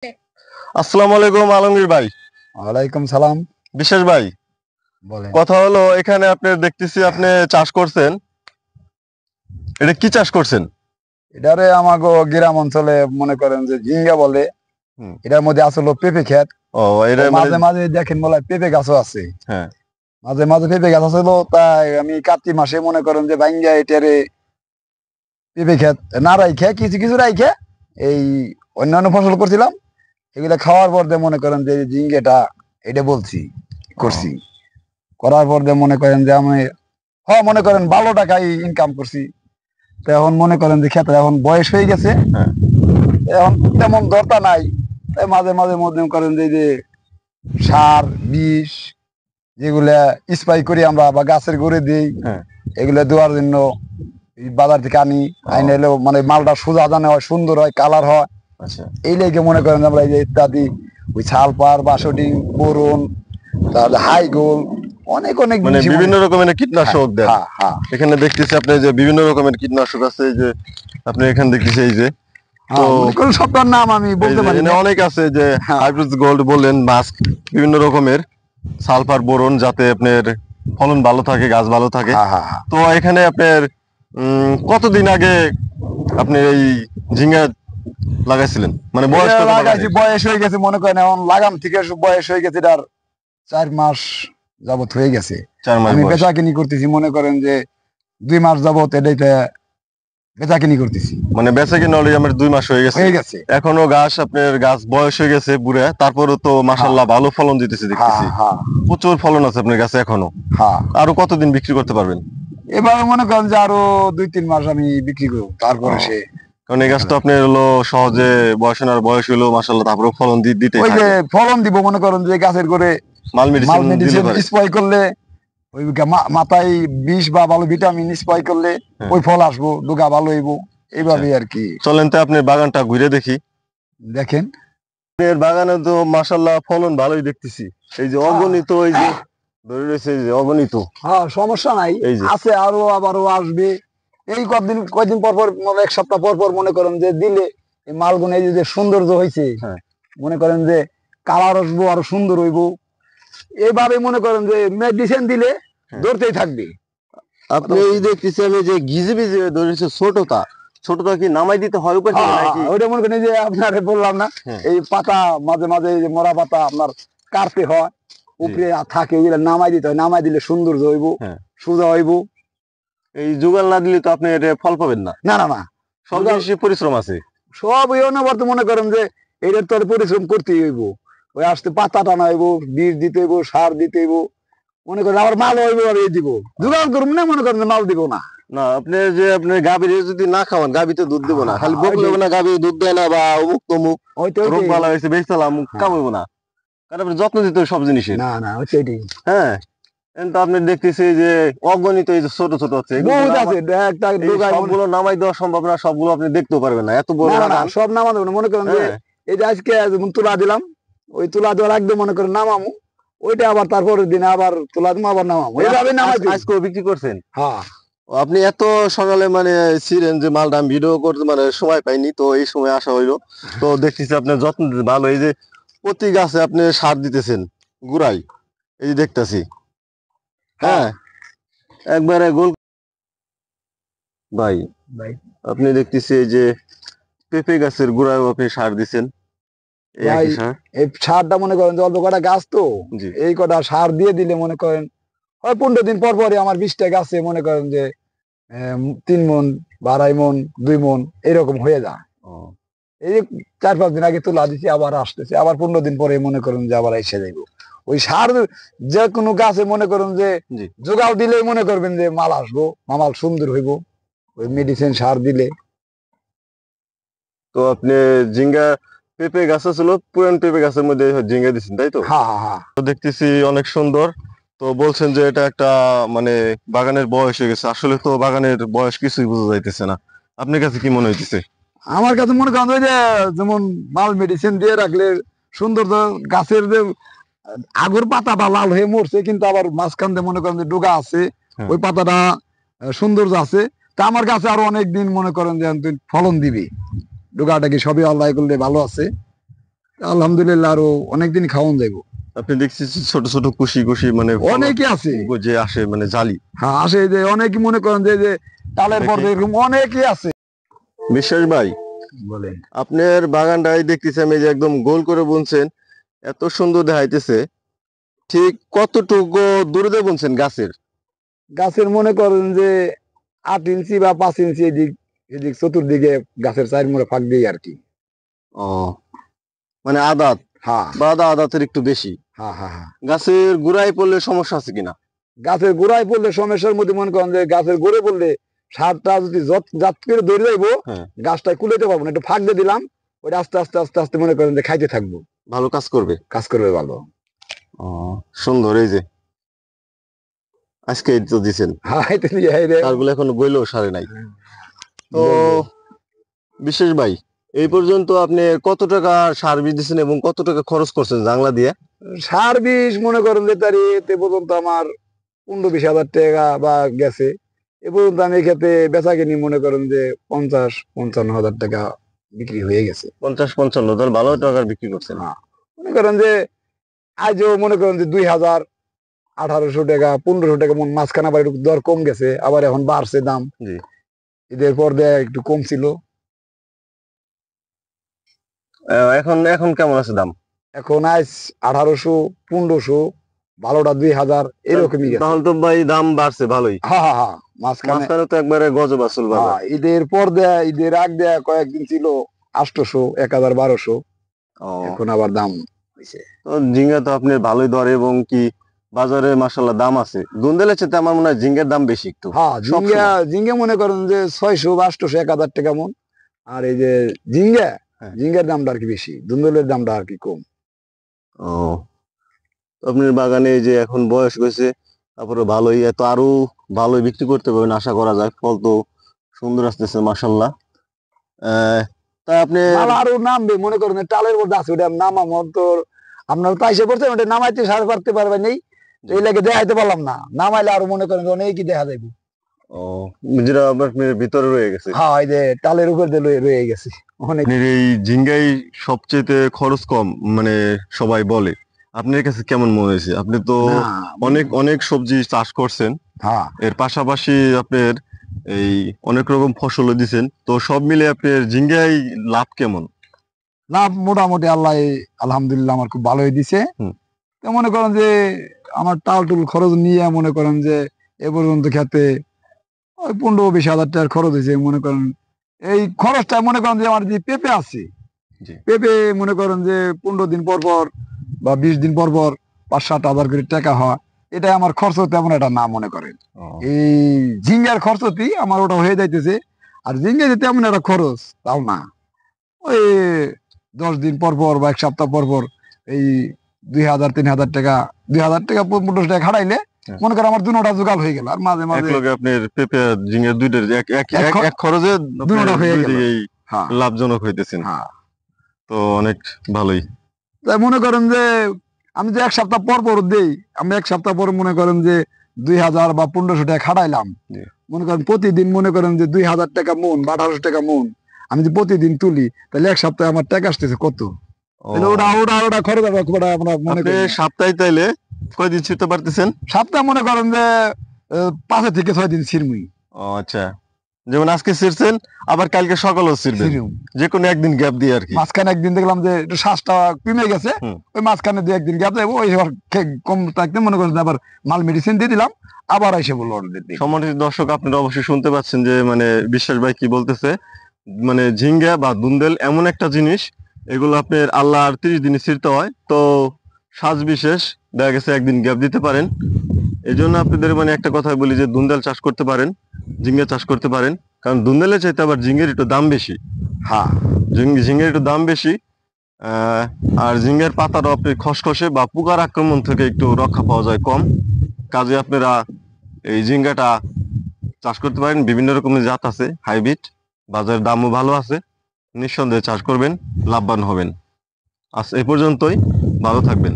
আসসালামু আলাইকুম আলমগীর ভাই। ওয়ালাইকুম সালাম। বিশেষ ভাই, বলেন। কথা হলো এখানে আপনি দেখতেছি আপনি চাষ করছেন, এটা কি চাষ করছেন? এটারে আমাগো গ্রাম অঞ্চলে মনে করেন যে ঝিঙ্গা বলে। হুম। এটার মধ্যে আসলে পেঁপে ক্ষেত। ও এটা মানে মাঝে মাঝে দেখেন বলে পেঁপে গাছও আছে। হ্যাঁ। মাঝে মাঝে পেঁপে গাছ আছে, তাই আমি কার্তিক মাসে মনে করেন যে ভাঙ্গা এটারে পেঁপে ক্ষেত না রাইখে কিছু কিছু রাইখে এই অন্যান্য ফসল করছিলাম। এগুলা খাওয়ার পর দিয়ে মনে করেন যে ঝিঙ্গেটা এটা বলছি করছি। করার পর দিয়ে মনে করেন যে আমি মনে করেন ভালো টাকাই ইনকাম করছি। তো এখন মনে করেন যে ক্ষেত্রে এখন বয়স হয়ে গেছে, হ্যাঁ। এখন তেমন দরকার নাই। তাই মাঝে মাঝে মনে করেন যে সার বিষ যেগুলা স্প্রে করি আমরা বা গাছের গোড়ে দিই, হ্যাঁ। এগুলা দেওয়ার জন্য বাজার থেকে আনি। আইনে এলেও মানে মালটা সোজা জানে হয়, সুন্দর হয়, কালার হয়। আচ্ছা। এই লেগে মনে করেন আমরা এই যে ইত্যাদি ওই ছালপার বাসডিং বোরন তাহলে হাই গোল অনেক অনেক মানে জিনিস বিভিন্ন রকমের কীটনাশক দেন। হ্যাঁ হ্যাঁ এখানে দেখতেছি আপনি যে বিভিন্ন রকমের কীটনাশক আছে, এই যে আপনি এখানে দেখতেছি এই যে তো মনে করেন সবটার নাম আমি বলতে পারি না। অনেক আছে যে হ্যাঁ। হাইব্রিড গোল্ড বললেন, মাস্ক, বিভিন্ন রকমের সালফার বোরন, যাতে আপনার ফলন ভালো থাকে, গাছ ভালো থাকে। হ্যাঁ হ্যাঁ হ্যাঁ। তো এখানে আপনার কতদিন আগে আপনি এই ঝিঙ্গা লাগাইছিলেন, মানে বয়স এটা কত লাগাইছি, বয়স হয়ে গেছে মনে করেন এখন লাগাম থেকে বয়স হয়ে গেছে এটার 4 মাস যাবত হয়ে গেছে। 4 মাস আমি বয়স। বেচা কিনি করতেছি মনে করেন যে 2 মাস যাবত এটাইতে বেচা কিনি করতেছি। মানে বেচা কিনা অলরেডি আমার 2 মাস হয়ে গেছে। এখনো আপনার গাছ বয়স হয়ে গেছে বুড়া, তারপরে তো মাশাআল্লাহ ভালো ফলন দিতেছে দেখতেছি। প্রচুর ফলন আছে আপনার কাছে এখনো। আরো কতদিন বিক্রি করতে পারবেন? এবার মনে করেন যে আরো 2-3 মাস আমি বিক্রি করব, তারপরে সে কারণ এই গাছ তো আপনার হলো সহজে বয়স হলো মাশাআল্লাহ, তারপরে ফলন দিতে ওই যে থাকে। ফলন দিব মনে করেন যে গাছের করে মাল মাল মেডিসিন দিলে মেডিসিন পারে। স্প্রে করলে ওই মাথায় বিষ বা ভালো ভিটামিন স্প্রে করলে ওই ফল আসবো, ডুগা ভালো হইব, এইভাবে আর কি। চলেন তো আপনার বাগানটা ঘুরে দেখি। দেখেন আপনার বাগানে তো মাশাআল্লাহ ফলন ভালোই দেখতেছি। এই যে অগণিত, এই যে ধরে রয়েছে, এই যে অগণিত। সমস্যা নাই, এই যে আছে আরো আবারও আসবে। এই কয়দিন পর পর মানে 1 সপ্তাহ পর পর মনে করেন যে দিলে এই মালগুলো এই যে সৌন্দর্য হয়েছে, মনে করেন যে কালার আসবো আরো সুন্দর হইব। এইভাবে মনে করেন যে মেডিসিন দিলে ধরতেই থাকবে। আপনি এই দেখতেছি আমি যে গিজে বিজে ধরেছে ছোটটা কি নামাই দিতে হয় উপর থেকে নাকি? ওইটা মনে করেন যে আপনার বললাম না, এই পাতা মাঝে মাঝে এই যে মরা পাতা আপনার কাটতে হয়, উপরে থাকে, ওইগুলো নামাই দিতে হয়। নামাই দিলে সৌন্দর্য হইব, সোজা হইব। এই জোগাল না দিলে তো আপনি এটা ফল পাবেন না। না না না, সব জিনিসে পরিশ্রম আছে। সব ওই অনবরত মনে করেন যে এটার তো পরিশ্রম করতেই হইব। ওই আসতে পাতা টানা হইব, বীজ দিতে হইব, সার দিতে হইব, মনে করেন আবার মাল হইব আর এই দিব। জোগাড় করুন না, মনে করেন মাল দিব না। না, আপনি যে আপনি গাভীর যদি না খাওয়ান, গাভী তো দুধ দেবো না। খালি বকলে না গাভী দুধ দেয় না, বা অমুক তমুক রোগ বালা হয়েছে বেচলাম কামাবো না, কারণ আপনি যত্ন দিতে হবে সব জিনিসের। না না ওইটাই। হ্যাঁ, কিন্তু আপনি দেখতেছি যে অগণিত এই যে ছোট ছোট হচ্ছে, সবগুলো নামাই দেওয়া সম্ভব না, সবগুলো আপনি দেখতেও পারবেন না, এত বড় বাগান। সব নামা দেবো না, মনে করেন যে এই যে আজকে যেমন তুলা দিলাম, ওই তুলা দেওয়ার একদম মনে করেন নামামু, ওইটা আবার তারপরের দিনে আবার তুলা দিবো, আবার নামামু, এইভাবে নামাই আজকেও বিক্রি করছেন? হ্যাঁ। আপনি এত সকালে মানে ছিলেন যে মালটা ভিডিও করতে মানে সময় পাইনি, তো এই সময় আসা হইলো। তো দেখতেছি আপনার যত্ন ভালো। এই যে প্রতি গাছে আপনি সার দিতেছেন গুড়াই, এই যে দেখতেছি। হ্যাঁ, একবারে গোল। ভাই আপনি দেখতেছি এই যে পেঁপে গাছের গোড়ায় আপনি সার দিচ্ছেন, এই সারটা মনে করেন যে অল্প কটা গাছ তো, এই কটা সার দিয়ে দিলে মনে করেন 15 দিন পর পরে আমার 20টা গাছে মনে করেন যে 3 মন বা 2.5 মন 2 মন এরকম হয়ে যায়। এই 4-5 দিন আগে তুলা দিচ্ছি, আবার আসতেছে, আবার 15 দিন পরে মনে করেন যে আবার এসে যাইব। ওই সার যে কোনো গাছে মনে করেন যে জোগাড় দিলে মনে করবেন যে মাল আসবো, মাল সুন্দর হইব, ওই মেডিসিন সার দিলে। তো আপনি ঝিঙ্গা পেঁপে গাছ ছিল, পুরান পেঁপে গাছের মধ্যে ঝিঙ্গা দিচ্ছেন, তাই তো? তো দেখতেছি অনেক সুন্দর। তো বলছেন যে এটা একটা মানে বাগানের বয়স হয়ে গেছে, আসলে তো বাগানের বয়স কিছুই বোঝা যাইতেছে না। আপনার কাছে কি মনে হইতেছে? আমার কাছে মনে করেন যে যেমন মাল মেডিসিন দিয়ে রাখলে সুন্দর, গাছের যে আগর পাতা বা লাল হয়ে মরছে, কিন্তু আবার মাঝখান দিয়ে মনে করেন যে ডোগা আছে, ওই পাতাটা সৌন্দর্য আছে। তা আমার কাছে আরো অনেক দিন মনে করেন যে ফলন দিবি, ডোগাটা কি সবই আল্লাহ করলে ভালো আছে। আলহামদুলিল্লাহ আরো অনেকদিন খাওয়ান যাইবো। আপনি দেখছি যে ছোট ছোট কুশি কুশি মানে অনেকে আছে যে আসে মানে জালি। হ্যাঁ আসে যে অনেকে মনে করেন যে টালের পর এরকম অনেকে আছে। বিশ্বাস ভাই, বলেন আপনার বাগানটাই দেখতেছি আমি যে একদম গোল করে বুনছেন, এত সুন্দর দেখাইতেছে। ঠিক কতটুকু দূরে দিয়ে বুনছেন গাছের? গাছের মনে করেন যে 8 ইঞ্চি বা 5 ইঞ্চি এদিক এদিক চতুর্দিকে গাছের চার মোড়ে ফাঁক দিয়ে আর কি। ও মানে আদাত হ্যাঁ বা আদা আদাতের একটু বেশি। হ্যাঁ হ্যাঁ হ্যাঁ। গাছের গোড়ায় পড়লে সমস্যা আছে কিনা? গাছের গোড়ায় পড়লে সমস্যার মধ্যে মনে করেন যে গাছের গোড়ে পড়লে সারটা যদি জাত করে ধরে যাইবো হ্যাঁ, গাছটা কুলাইতে পারবো না, একটু ফাঁক দিয়ে দিলাম ওইটা আস্তে আস্তে আস্তে আস্তে মনে করেন যে খাইতে থাকবো, ভালো কাজ করবে। কাজ করবে ভালো। ও সুন্দর, এই যে আজকে এই তো দিছেন, হ্যাঁ এটা নিয়ে এই রে। তারগুলো এখনো গইলেও সারে নাই। তো বিশেষ ভাই, এই পর্যন্ত আপনি কত টাকা সার বীজ দিচ্ছেন এবং কত টাকা খরচ করছেন জাংলা দিয়ে? সার বিষ মনে করেন যে তার এতে পর্যন্ত আমার 15-20 হাজার টাকা বা গেছে। এ পর্যন্ত আমি এক্ষেত্রে বেচা কিনি মনে করেন যে 50-55 হাজার টাকা বিক্রি হয়ে গেছে। 50-55, তাহলে ভালো টাকার বিক্রি করছেন। হ্যাঁ মনে করেন যে আজও মনে করেন যে 2000, 1800 টাকা, 1500 টাকা মন মাঝখানে আবার একটু দর কম গেছে, আবার এখন বাড়ছে দাম। জি। ঈদের পর দেয়া একটু কম ছিল। এখন এখন কেমন আছে দাম? এখন আজ 1800, 1500, ভালোটা 2000 এরকমই গেছে। তাহলে তো ভাই দাম বাড়ছে ভালোই। হ্যাঁ হ্যাঁ হ্যাঁ মাঝখানে মাঝখানে তো একবারে গজব আসল বাজার। ঈদের পর দেয়া ঈদের আগ দেয়া কয়েকদিন ছিল 800, 1000, 1200, ও এখন আবার দাম হয়েছে। তো ঝিঙ্গা তো আপনি ভালোই দরে এবং কি বাজারে মাশাআল্লাহ দাম আছে। দুন্দেলের চেয়ে আমার মনে হয় ঝিঙ্গের দাম বেশি একটু। হ্যাঁ ঝিঙ্গা সবসময়। ঝিঙ্গা মনে করেন যে 600, 800, 1000 টাকা মন। আর এই যে ঝিঙ্গা হ্যাঁ। ঝিঙ্গার দামটা আর কি বেশি, দুন্দলের দামটা আর কি কম। ও আপনার বাগানে এই যে এখন বয়স হয়েছে, তারপরে ভালোই এত আরো ভালোই বিক্রি করতে পারবেন আশা করা যায়। ফল তো সুন্দর আসতেছে মাশাআল্লাহ। তা আপনি মাল আরো নামবে মনে করেন যে টালের মধ্যে আছে ওটা নামাম তো আপনার পাইসা পড়ছে ওটা নামাইতে সার পারতে পারবেন নেই, এই লাগে দেখাইতে পারলাম না। নামাইলে আরো মনে করেন যে অনেকই দেখা যাবে। ও যেটা আপনার ভিতরে রয়ে গেছে। হ্যাঁ এই যে টালের উপর দিয়ে রয়ে গেছে অনেক। আপনার এই ঝিঙ্গাই সবচেয়ে খরচ কম মানে সবাই বলে, আপনার কাছে কেমন মনে হয়েছে? আপনি তো না অনেক অনেক সবজি চাষ করছেন, হ্যাঁ এর পাশাপাশি আপনার এই অনেক রকম ফসলও দিছেন, তো সব মিলে আপনার ঝিঙ্গাই লাভ কেমন? লাভ মোটামুটি আল্লাহ আলহামদুলিল্লাহ আমার খুব ভালোই দিছে। হুম। তো মনে করেন যে আমার টাল টুল খরচ নিয়ে মনে করেন যে এ পর্যন্ত খেতে ওই 15-20 হাজার টাকার খরচ হয়েছে। মনে করেন এই খরচটা মনে করেন যে আমার যে পেঁপে আছে, জি। পেঁপে মনে করেন যে 15 দিন পর পর বা 20 দিন পর পর 5-7 হাজার করে টাকা হয়, এটা আমার খরচ তেমন একটা না মনে করেন। ও, এই ঝিঙ্গার খরচটি আমার ওটা হয়ে যাইতেছে। আর ঝিঙ্গাতে তেমন একটা খরচ তাও না, ওই 10 দিন পর পর বা 1 সপ্তাহ পর পর এই 2000-3000 টাকা, 2000 টাকা 1500 টাকা খাটাইলে হ্যাঁ। মনে করেন আমার দুটোটা জোগাড় হয়ে গেল। আর মাঝে এক মাঝে লগে আপনার পেঁপে আর ঝিঙ্গা দুইটার এক এক খরচে দুটোটা হয়ে দুই গেল। দিকেই হ্যাঁ লাভজনক হইতেছেন, হ্যাঁ তো অনেক ভালোই। তাই মনে করেন যে আমি যে 1 সপ্তাহ পর পর দেই, আমি 1 সপ্তাহ পর মনে করেন যে 2000 বা 1500 টাকা খাটাইলাম। জি। মনে করেন প্রতিদিন মনে করেন যে 2000 টাকা মন বা 1800 টাকা মন আমি যদি প্রতিদিন তুলি তাহলে 1 সপ্তাহে আমার টাকা আসতেছে কত? ও, তাহলে ওটা খরচ হবে খুব একটা আমরা মনে আপনি করি না। সপ্তাহে তাইলে কয়দিন ছিটতে পারতেছেন? সপ্তাহে মনে করেন যে 5 থেকে 6 দিন ছিড়মুই। ও আচ্ছা, যেমন আজকে ছিড়ছেন আবার কালকে সকালেও ছিড়বেন, ছিড়ুম। যে কোনো একদিন গ্যাপ দিয়ে আর কি। মাঝখানে একদিন দেখলাম যে একটু শ্বাসটা কমে গেছে, হুম। ওই মাঝখানে 2-1 দিন গ্যাপ দেবো, ওই আবার কম থাকতে মনে করেন যে আবার মাল মেডিসিন দিয়ে দিলাম, আবার এসে বললো অর্ডার দিই। সম্মানিত দর্শক, আপনারা অবশ্যই শুনতে পাচ্ছেন যে মানে বিশ্বাস ভাই কি বলতেছে। মানে ঝিঙ্গা বা দুন্দেল এমন একটা জিনিস, এগুলো আপনার আল্লাহ আর 30 দিনে ছিঁড়তে হয়, তো সাজ বিশেষ দেখা গেছে একদিন গ্যাপ দিতে পারেন। এই জন্য আপনাদের মানে একটা কথা বলি যে দুন্দেল চাষ করতে পারেন, ঝিঙ্গা চাষ করতে পারেন, কারণ দুন্দেলের চাইতে আবার ঝিঙ্গের একটু দাম বেশি। হ্যাঁ ঝিঙ্গের একটু দাম বেশি। আর ঝিঙ্গের পাতাটা আপনি খসখসে বা পোকার আক্রমণ থেকে একটু রক্ষা পাওয়া যায় কম। কাজে আপনারা এই ঝিঙ্গাটা চাষ করতে পারেন। বিভিন্ন রকমের জাত আছে হাইব্রিড, বাজারের দামও ভালো আছে, নিঃসন্দেহে চাষ করবেন, লাভবান হবেন। আজ এই পর্যন্তই, ভালো থাকবেন।